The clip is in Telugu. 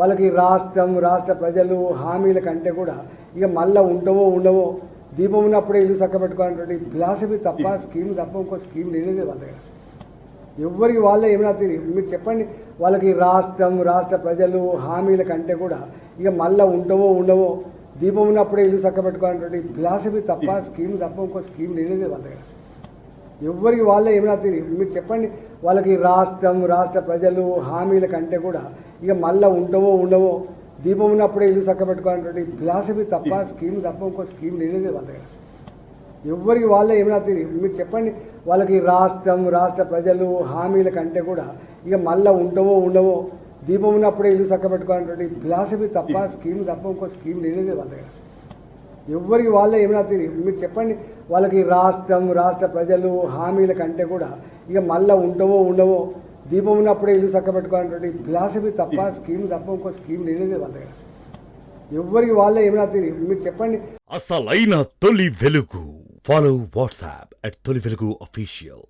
వాళ్ళకి రాష్ట్రం రాష్ట్ర ప్రజలు హామీల కంటే కూడా ఇక మళ్ళీ ఉండవో ఉండవో దీపం ఉన్నప్పుడే ఇల్లు చక్కబెట్టుకోవాలన్నటువంటి ఫిలాసఫీ తప్ప స్కీమ్ తప్ప ఇంకో స్కీమ్ లేనిదే వాళ్ళ దగ్గర. ఎవరికి వాళ్ళే ఏమైనా తెలియదు. మీరు చెప్పండి, వాళ్ళకి రాష్ట్రం రాష్ట్ర ప్రజలు హామీల కంటే కూడా ఇక మళ్ళీ ఉండవో ఉండవో దీపం ఉన్నప్పుడే ఇల్లు చక్కబెట్టుకోవాలన్నటువంటి ఫిలాసఫీ తప్ప స్కీమ్ తప్ప ఇంకో స్కీమ్ లేనిదే వాళ్ళ దగ్గర. ఎవరికి వాళ్ళే ఏమైనా తెలియదు. మీరు చెప్పండి, వాళ్ళకి రాష్ట్రం రాష్ట్ర ప్రజలు హామీల కంటే కూడా ఇక మళ్ళీ ఉండవో ఉండవో దీపం ఉన్నప్పుడే ఇల్లు చక్కబెట్టుకోవాలన్నటువంటి ఫిలాసఫీ తప్ప స్కీమ్ తప్ప ఇంకో స్కీమ్ లేనిదే వాళ్ళ దగ్గర. ఎవరికి వాళ్ళే ఏమైనా తెలియదు. మీరు చెప్పండి, వాళ్ళకి రాష్ట్రం రాష్ట్ర ప్రజలు హామీల కంటే కూడా ఇక మళ్ళీ ఉండవో ఉండవో దీపం ఉన్నప్పుడే ఇల్లు చక్కబెట్టుకోవాలన్నటువంటి ఫిలాసఫీ తప్ప స్కీమ్ తప్ప ఇంకో స్కీమ్ లేనిదే వాళ్ళ దగ్గర. ఎవరికి వాళ్ళే ఏమైనా తెలియదు. మీరు చెప్పండి, వాళ్ళకి రాష్ట్రం రాష్ట్ర ప్రజలు హామీల కంటే కూడా ఇక మళ్ళీ ఉండవో ఉండవో దీపం ఉన్నప్పుడే ఇల్లు చక్కబెట్టుకోవాలన్నటువంటి ఫిలాసఫీ తప్ప స్కీమ్ తప్ప ఇంకో స్కీమ్ లేనిదే వాళ్ళ దగ్గర. ఎవరికి వాళ్ళే ఏమైనా తెలియదు. మీరు చెప్పండి. అసలైన తొలి వెలుగు. ఫాలో వాట్సాప్ @తొలి వెలుగు official.